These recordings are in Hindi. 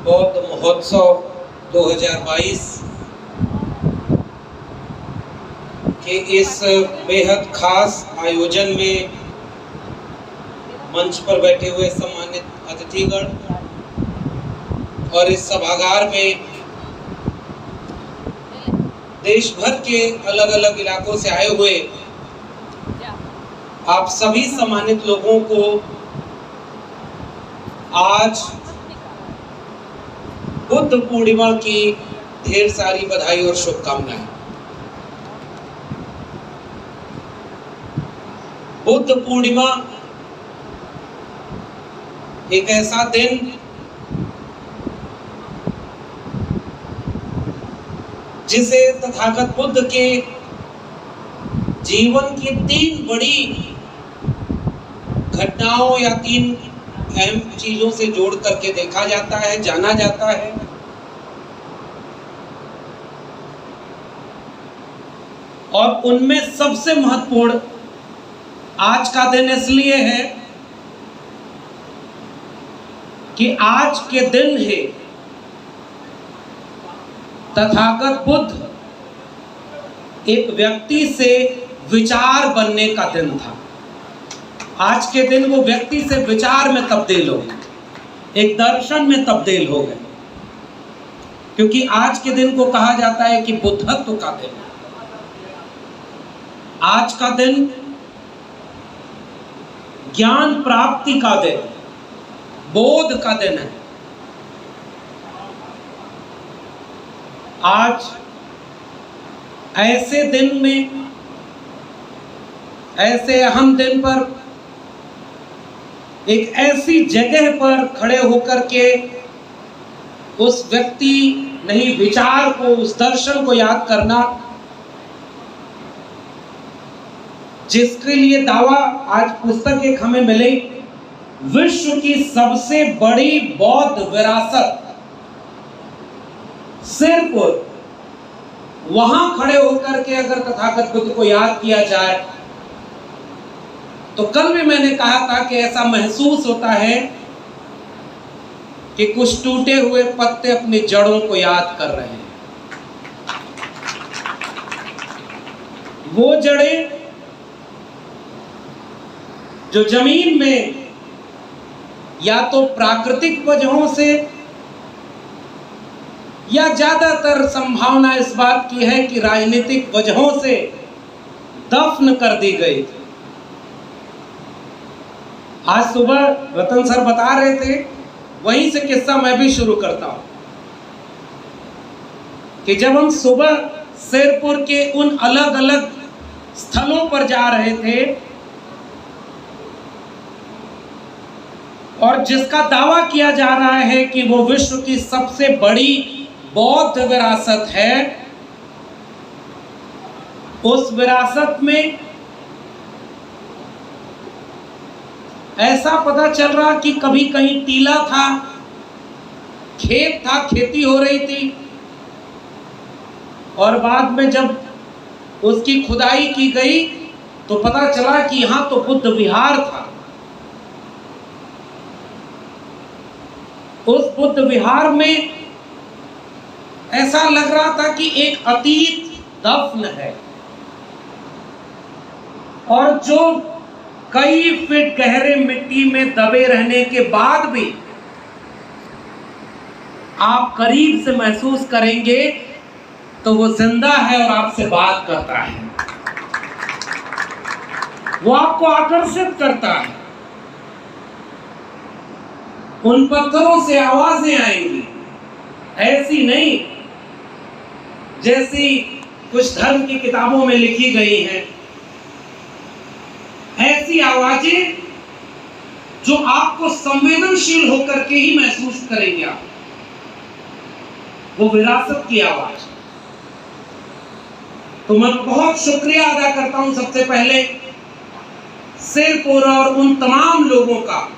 बौद्ध महोत्सव 2022 के इस बेहद खास आयोजन में मंच पर बैठे हुए सम्मानित अतिथिगण और इस सभागार में देश भर के अलग अलग इलाकों से आए हुए आप सभी सम्मानित लोगों को आज बुद्ध पूर्णिमा की ढेर सारी बधाई और शुभकामनाएं। बुद्ध पूर्णिमा एक ऐसा दिन जिसे तथागत बुद्ध के जीवन की तीन बड़ी घटनाओं या तीन अहम चीजों से जोड़ करके देखा जाता है, जाना जाता है। और उनमें सबसे महत्वपूर्ण आज का दिन इसलिए है कि आज के दिन ही तथागत बुद्ध एक व्यक्ति से विचार बनने का दिन था। आज के दिन वो व्यक्ति से विचार में तब्दील हो गए, एक दर्शन में तब्दील हो गए, क्योंकि आज के दिन को कहा जाता है कि बुद्धत्व का दिन है। आज का दिन ज्ञान प्राप्ति का दिन, बोध का दिन है। आज ऐसे दिन में, ऐसे अहम दिन पर, एक ऐसी जगह पर खड़े होकर के उस व्यक्ति नहीं विचार को, उस दर्शन को याद करना जिसके लिए दावा आज पुस्तक एक हमें मिली, विश्व की सबसे बड़ी बौद्ध विरासत, सिर्फ वहां खड़े होकर के अगर तथागत बुद्ध को याद किया जाए तो कल भी मैंने कहा था कि ऐसा महसूस होता है कि कुछ टूटे हुए पत्ते अपनी जड़ों को याद कर रहे हैं। वो जड़ें जो जमीन में या तो प्राकृतिक वजहों से या ज्यादातर संभावना इस बात की है कि राजनीतिक वजहों से दफन कर दी गई थी। आज सुबह रतन सर बता रहे थे, वहीं से किस्सा मैं भी शुरू करता हूं कि जब हम सुबह शेरपुर के उन अलग अलग स्थलों पर जा रहे थे और जिसका दावा किया जा रहा है कि वो विश्व की सबसे बड़ी बौद्ध विरासत है, उस विरासत में ऐसा पता चल रहा कि कभी कहीं टीला था, खेत था, खेती हो रही थी, और बाद में जब उसकी खुदाई की गई तो पता चला कि यहां तो बुद्ध विहार था। उस बुद्ध विहार में ऐसा लग रहा था कि एक अतीत दफन है, और जो कई फीट गहरे मिट्टी में दबे रहने के बाद भी आप करीब से महसूस करेंगे तो वो जिंदा है और आपसे बात करता है, वो आपको आकर्षित करता है। उन पत्थरों से आवाजें आएंगी, ऐसी नहीं जैसी कुछ धर्म की किताबों में लिखी गई हैं, ऐसी आवाजें जो आपको संवेदनशील होकर के ही महसूस करेंगे आप, वो विरासत की आवाज। तो मैं बहुत शुक्रिया अदा करता हूं सबसे पहले शेरपुर और उन तमाम लोगों का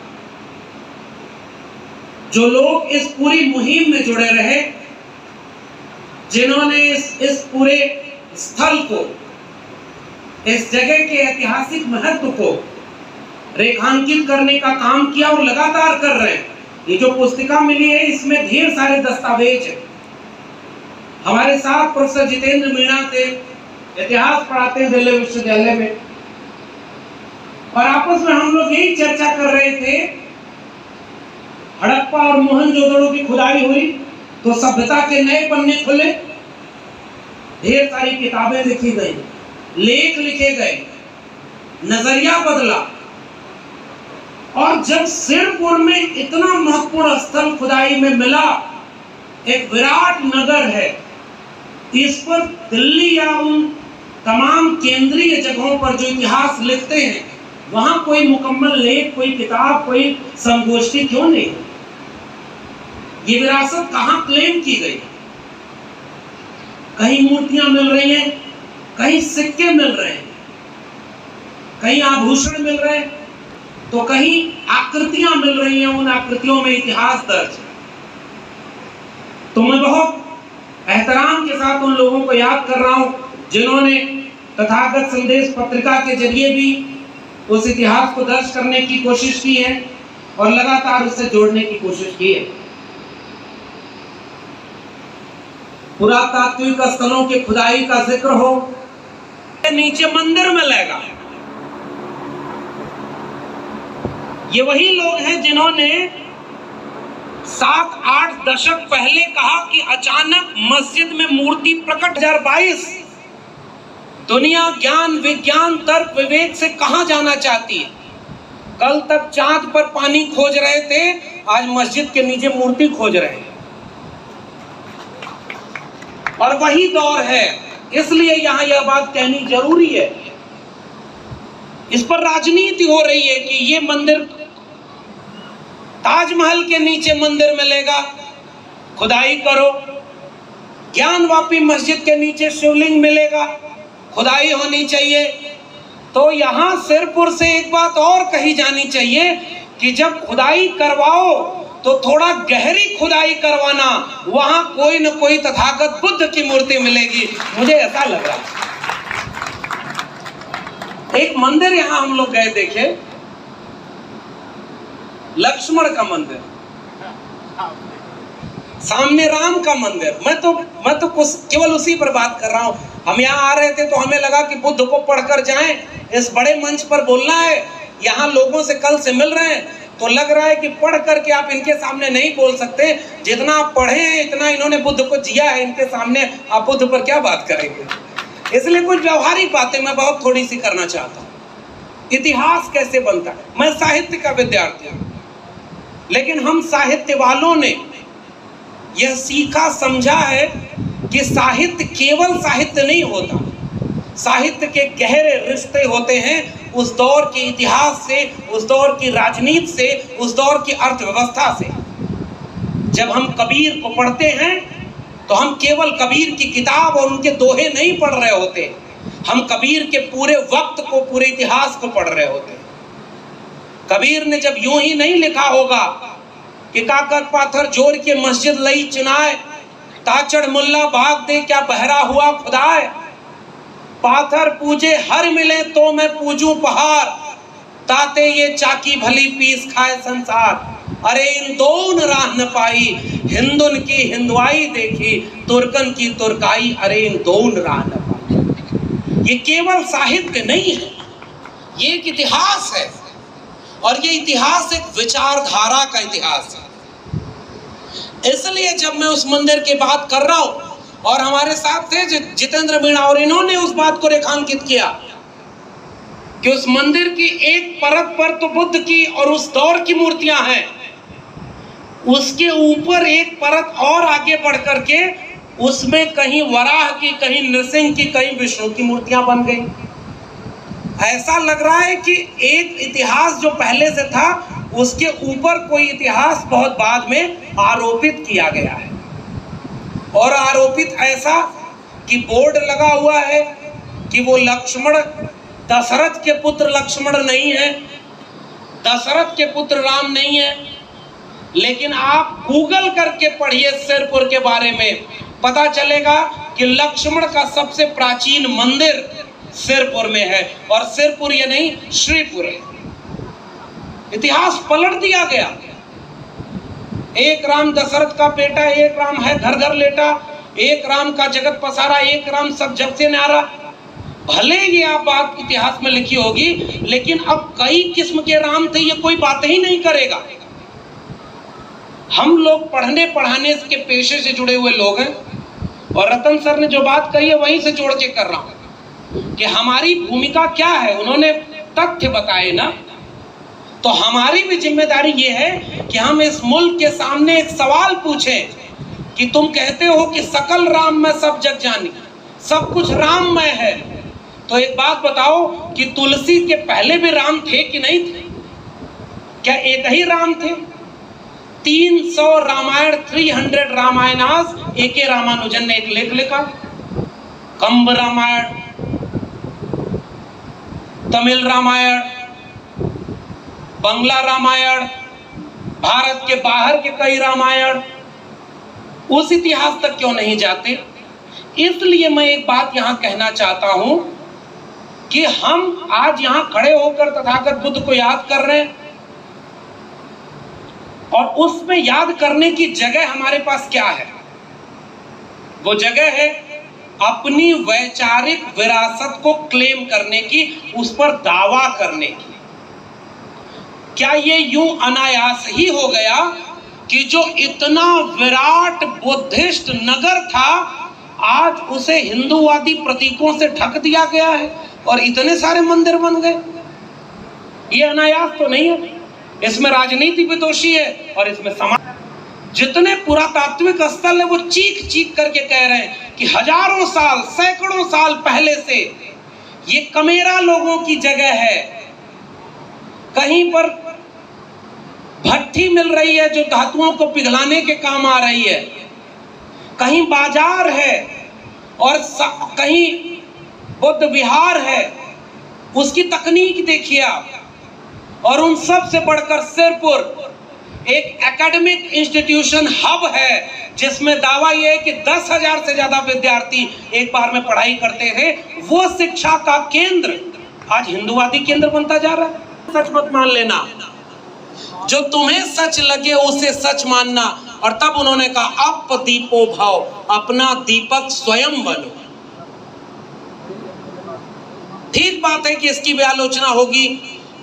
जो लोग इस पूरी मुहिम में जुड़े रहे, जिन्होंने इस पूरे स्थल को, इस जगह के ऐतिहासिक महत्व को रेखांकित करने का काम किया और लगातार कर रहे हैं। ये जो पुस्तिका मिली है इसमें ढेर सारे दस्तावेज हैं। हमारे साथ प्रोफेसर जितेंद्र मीणा थे, इतिहास पढ़ाते हैं दिल्ली विश्वविद्यालय में, और आपस में हम लोग यही चर्चा कर रहे थे, हड़प्पा और मोहनजोदड़ो की खुदाई हुई तो सभ्यता के नए पन्ने खुले, ढेर सारी किताबें लिखी गई, लेख लिखे गए, नजरिया बदला। और जब सिरपुर में इतना महत्वपूर्ण स्थल खुदाई में मिला, एक विराट नगर है, इस पर दिल्ली या उन तमाम केंद्रीय जगहों पर जो इतिहास लिखते हैं वहां कोई मुकम्मल लेख, कोई किताब, कोई संगोष्ठी क्यों नहीं? ये विरासत कहां क्लेम की गई? कहीं मूर्तियां मिल रही हैं, कहीं सिक्के मिल रहे हैं, कहीं आभूषण मिल रहे हैं, तो कहीं आकृतियां मिल रही हैं, उन आकृतियों में इतिहास दर्ज है। तो मैं बहुत एहतराम के साथ उन लोगों को याद कर रहा हूं जिन्होंने तथागत संदेश पत्रिका के जरिए भी उस इतिहास को दर्ज करने की कोशिश की है और लगातार उससे जोड़ने की कोशिश की है। पुरातात्विक स्थलों की खुदाई का जिक्र हो, नीचे मंदिर मिलेगा। ये वही लोग हैं जिन्होंने 7-8 दशक पहले कहा कि अचानक मस्जिद में मूर्ति प्रकट। 2022 दुनिया ज्ञान, विज्ञान, तर्क, विवेक से कहां जाना चाहती है? कल तक चांद पर पानी खोज रहे थे, आज मस्जिद के नीचे मूर्ति खोज रहे हैं। और वही दौर है, इसलिए यहां यह बात कहनी जरूरी है। इस पर राजनीति हो रही है कि ये मंदिर, ताजमहल के नीचे मंदिर मिलेगा, खुदाई करो। ज्ञानवापी मस्जिद के नीचे शिवलिंग मिलेगा, खुदाई होनी चाहिए। तो यहां सिरपुर से एक बात और कही जानी चाहिए कि जब खुदाई करवाओ तो थोड़ा गहरी खुदाई करवाना, वहां कोई न कोई तथागत बुद्ध की मूर्ति मिलेगी, मुझे ऐसा लग रहा है। एक मंदिर यहां हम लोग गए, देखे, लक्ष्मण का मंदिर, सामने राम का मंदिर। मैं तो केवल उसी पर बात कर रहा हूं। हम यहाँ आ रहे थे तो हमें लगा कि बुद्ध को पढ़कर जाएं, इस बड़े मंच पर बोलना है, यहाँ लोगों से कल से मिल रहे हैं, तो लग रहा है कि पढ़ करके आप इनके सामने नहीं बोल सकते। जितना आप पढ़े हैं, इतना इन्होंने बुद्ध को जिया है, इनके सामने आप बुद्ध पर क्या बात करेंगे? इसलिए कुछ व्यवहारिक बातें मैं बहुत थोड़ी सी करना चाहता हूँ। इतिहास कैसे बनता है? मैं साहित्य का विद्यार्थी हूँ, लेकिन हम साहित्य वालों ने यह सीखा, समझा है कि साहित्य केवल साहित्य नहीं होता, साहित्य के गहरे रिश्ते होते हैं उस दौर के इतिहास से, उस दौर की राजनीति से, उस दौर की अर्थव्यवस्था से। जब हम कबीर को पढ़ते हैं तो हम केवल कबीर की किताब और उनके दोहे नहीं पढ़ रहे होते, हम कबीर के पूरे वक्त को, पूरे इतिहास को पढ़ रहे होते। कबीर ने जब यूं ही नहीं लिखा होगा कि काकत पाथर जोड़ के मस्जिद लई चुनाए, ताचड़ मुल्ला भाग दे क्या बहरा हुआ खुदाए, पाथर पूजे हर मिले तो मैं पूजूं पहाड़, ताते ये चाकी भली पीस खाए संसार। अरे इन दोन राह न पाई, हिंदुन की हिंदुआई देखी, तुर्कन की तुर्काई, अरे इन दोन राह न पाई। ये केवल साहित्य नहीं है, ये एक इतिहास है, और ये इतिहास एक विचारधारा का इतिहास है। इसलिए जब मैं उस मंदिर की बात कर रहा हूं, और हमारे साथ थे जितेंद्र मीणा, और इन्होंने उस बात को रेखांकित किया कि उस मंदिर की एक परत पर तो बुद्ध की और उस दौर की मूर्तियां हैं, उसके ऊपर एक परत और आगे बढ़ करके उसमें कहीं वराह की, कहीं नृसिंह की, कहीं विष्णु की मूर्तियां बन गई। ऐसा लग रहा है कि एक इतिहास जो पहले से था उसके ऊपर कोई इतिहास बहुत बाद में आरोपित किया गया है। और आरोपित ऐसा कि बोर्ड लगा हुआ है कि वो लक्ष्मण दशरथ के पुत्र लक्ष्मण नहीं है, दशरथ के पुत्र राम नहीं है। लेकिन आप गूगल करके पढ़िए सिरपुर के बारे में, पता चलेगा कि लक्ष्मण का सबसे प्राचीन मंदिर सिरपुर में है, और सिरपुर ये नहीं, श्रीपुर है। इतिहास पलट दिया गया। एक राम दशरथ का बेटा, एक राम है घर घर लेटा, एक राम का जगत पसारा, एक राम सब जग से न्यारा। भले ये आप बात इतिहास में लिखी होगी, लेकिन अब कई किस्म के राम थे, ये कोई बात ही नहीं करेगा। हम लोग पढ़ने पढ़ाने के पेशे से जुड़े हुए लोग हैं, और रतन सर ने जो बात कही है वहीं से जोड़ के कर रहा हूं कि हमारी भूमिका क्या है। उन्होंने तथ्य बताए ना, तो हमारी भी जिम्मेदारी ये है कि हम इस मुल्क के सामने एक सवाल पूछें कि तुम कहते हो कि सकल राम में सब जग जानी, सब कुछ राममय है, तो एक बात बताओ कि तुलसी के पहले भी राम थे कि नहीं थे? क्या एक ही राम थे? 300 रामायण, 300 रामायणास एक रामानुजन ने एक लेख लिखा। कंब रामायण, तमिल रामायण, बंगला रामायण, भारत के बाहर के कई रामायण, उस इतिहास तक क्यों नहीं जाते? इसलिए मैं एक बात यहां कहना चाहता हूं कि हम आज यहां खड़े होकर तथागत बुद्ध को याद कर रहे हैं, और उसमें याद करने की जगह हमारे पास क्या है? वो जगह है अपनी वैचारिक विरासत को क्लेम करने की, उस पर दावा करने की। क्या ये यूं अनायास ही हो गया कि जो इतना विराट बुद्धिस्ट नगर था, आज उसे हिंदूवादी प्रतीकों से ढक दिया गया है और इतने सारे मंदिर बन गए? ये अनायास तो नहीं है, इसमें राजनीति भी दोषी है और इसमें समाज। जितने पुरातात्विक स्थल है वो चीख चीख करके कह रहे हैं कि हजारों साल, सैकड़ों साल पहले से ये कमेरा लोगों की जगह है। कहीं पर भट्ठी मिल रही है जो धातुओं को पिघलाने के काम आ रही है, कहीं बाजार है, और कहीं बुद्ध विहार है। उसकी तकनीक देखिए आप। और उन सब से बढ़कर सिरपुर एक एकेडमिक इंस्टीट्यूशन हब है, जिसमें दावा यह है कि 10,000 से ज्यादा विद्यार्थी एक बार में पढ़ाई करते थे। वो शिक्षा का केंद्र आज हिंदूवादी केंद्र बनता जा रहा है। सच मत मान लेना, जो तुम्हें सच लगे उसे सच मानना। और तब उन्होंने कहा अप दीपो भाव, अपना दीपक स्वयं बनो। ठीक बात है कि इसकी भी आलोचना होगी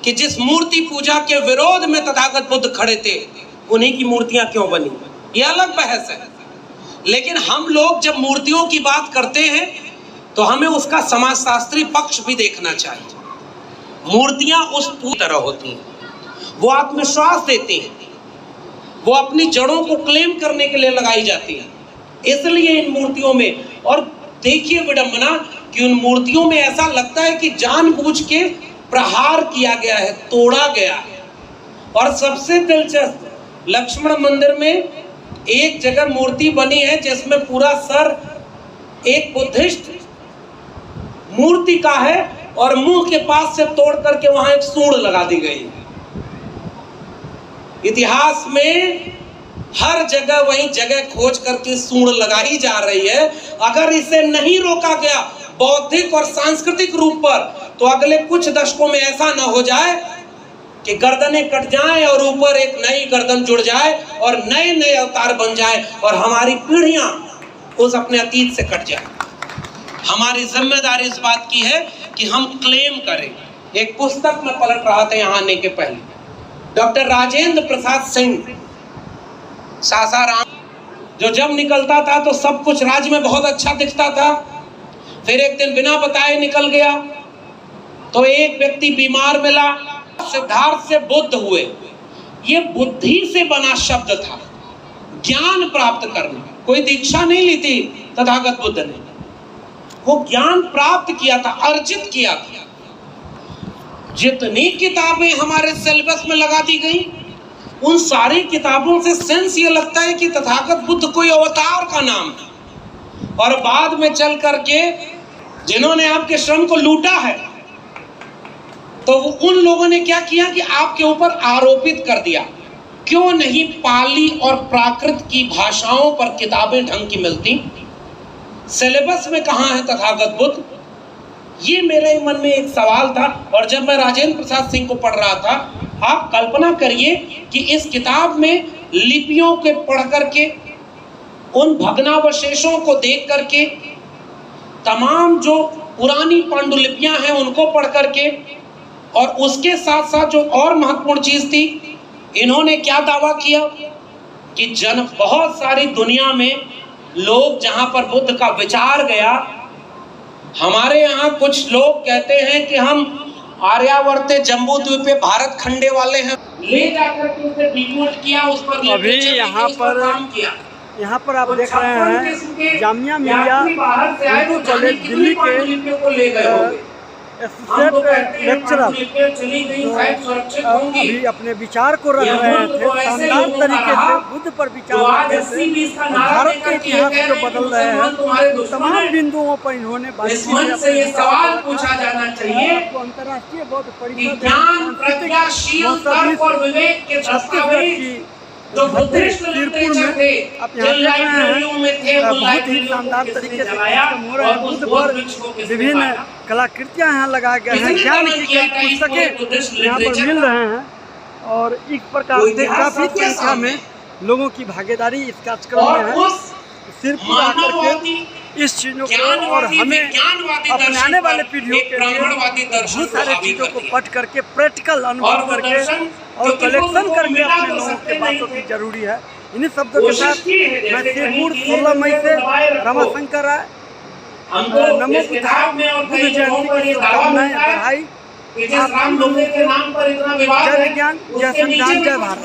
कि जिस मूर्ति पूजा के विरोध में तथागत बुद्ध खड़े थे, उन्हीं की मूर्तियां क्यों बनी, ये अलग बहस है। लेकिन हम लोग जब मूर्तियों की बात करते हैं तो हमें उसका समाजशास्त्री पक्ष भी देखना चाहिए। मूर्तियां उस पूरी तरह होती हैं, वो आत्मविश्वास देती हैं, वो अपनी जड़ों को क्लेम करने के लिए लगाई जाती हैं। इसलिए इन मूर्तियों में, और देखिए विडंबना कि उन मूर्तियों में ऐसा लगता है कि जानबूझ के प्रहार किया गया है, तोड़ा गया है। और सबसे दिलचस्प, लक्ष्मण मंदिर में एक जगह मूर्ति बनी है जिसमें पूरा सर एक बुद्धिस्ट मूर्ति का है और मुंह के पास से तोड़ करके वहां एक सूंड लगा दी गई है। इतिहास में हर जगह वही जगह खोज करके सूंड लगाई जा रही है। अगर इसे नहीं रोका गया बौद्धिक और सांस्कृतिक रूप पर, तो अगले कुछ दशकों में ऐसा न हो जाए कि गर्दनें कट जाएं और ऊपर एक नई गर्दन जुड़ जाए और नए नए अवतार बन जाए और हमारी पीढ़ियां उस अपने अतीत से कट जाए। हमारी जिम्मेदारी इस बात की है कि हम क्लेम करें। एक पुस्तक में पलट रहा था यहाँ आने के पहले, डॉक्टर राजेंद्र प्रसाद सिंह सासाराम, जो जब निकलता था तो सब कुछ राज्य में बहुत अच्छा दिखता था, फिर एक दिन बिना बताए निकल गया तो एक व्यक्ति बीमार मिला, सिद्धार्थ से बुद्ध हुए। ये बुद्धि से बना शब्द था, ज्ञान प्राप्त करना। कोई दीक्षा नहीं ली थी तथागत बुद्ध ने, वो ज्ञान प्राप्त किया था, अर्जित किया था। जितनी किताबें हमारे सिलेबस में लगा दी गई, उन सारी किताबों से सेंस ये लगता है कि तथागत बुद्ध कोई अवतार का नाम है। और बाद में चल करके जिन्होंने आपके श्रम को लूटा है, तो उन लोगों ने क्या किया कि आपके ऊपर आरोपित कर दिया। क्यों नहीं पाली और प्राकृत की भाषाओं पर किताबें ढंग की मिलती? सिलेबस में कहां है तथागत बुद्ध? ये मेरे मन में एक सवाल था। और जब मैं राजेंद्र प्रसाद सिंह को पढ़ रहा था, आप कल्पना करिए कि इस किताब में लिपियों के पढ़ करके, उन भग्नावशेषों को देख करके, तमाम जो पुरानी पांडुलिपियां हैं उनको पढ़ करके, और उसके साथ साथ जो और महत्वपूर्ण चीज थी, इन्होंने क्या दावा किया कि बहुत सारी दुनिया में लोग जहां पर बुद्ध का विचार गया, हमारे यहाँ कुछ लोग कहते हैं कि हम आर्यावर्ते जम्बू द्वीप पे भारत खंडे वाले हैं, ले जाकर के उसे डिमोट किया, उस पर अभी यहाँ पर आप देख रहे हैं जामिया मिलिया उर्दू कॉलेज दिल्ली के एसोसिएट लेक्चरर अभी अपने विचार को रख रहे थे, शानदार तरीके से बुद्ध पर विचार रख रहे थे, भारत का इतिहास जो बदल रहे हैं तमाम बिंदुओं पर इन्होंने सवाल पूछा जाना चाहिए। अंतर्राष्ट्रीय बौद्ध परिषद जो तीरपुर में आप यहाँ देख रहे हैं बहुत ही शानदार तरीके से हो रहा है। बुद्ध पर विभिन्न कलाकृतियाँ यहाँ लगाए गए हैं, ज्ञान की कई पुस्तकें यहाँ पर मिल रहे हैं, और इस प्रकार से काफी संख्या में लोगों की भागीदारी इस कार्यक्रम में है। सिरपुर आकर के इस चीज़ों को और हमें अपने आने वाले पीढ़ियों के लिए बहुत सारे चीज़ों को पढ़ करके प्रैक्टिकल अनुभव करके और कलेक्शन करके अपने लोगों के बातों की जरूरी है। इन्हीं शब्दों के साथ मैं सिरपुर 16 मई से रमाशंकर राय, नमो बुद्धाय, बुद्ध जयंती की शुभकामनाएं, बधाई आप लोगों को। जय विज्ञान, जय संविधान, जय भारत।